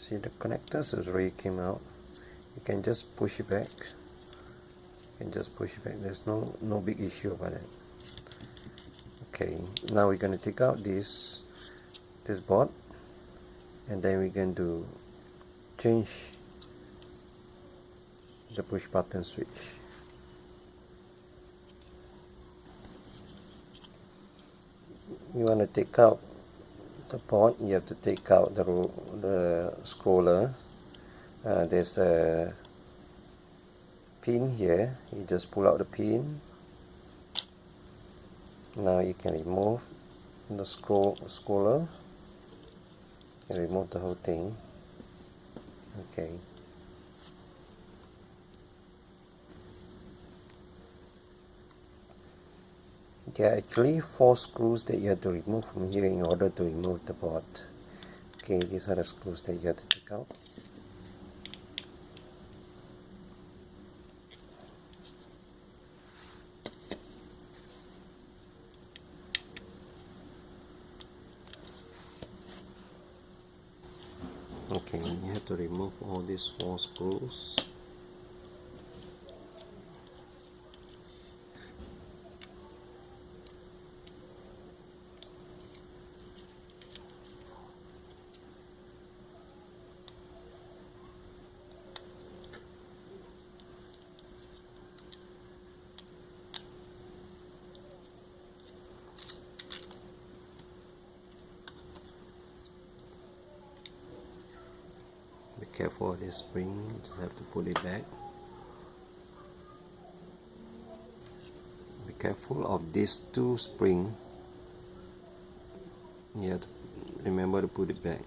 See, the connectors has already came out. You can just push it back. There's no big issue about it. Okay, now we're going to take out this board, and then we're going to change the push button switch. You want to take out the board, you have to take out the scroller. There's a pin here. You just pull out the pin. Now you can remove the scroller and remove the whole thing. Okay. There are actually 4 screws that you have to remove from here in order to remove the board. Okay, these are the screws that you have to take out. Okay, you have to remove all these 4 screws. Be careful of this spring, just have to put it back. Be careful of these 2 springs. You have to remember to put it back.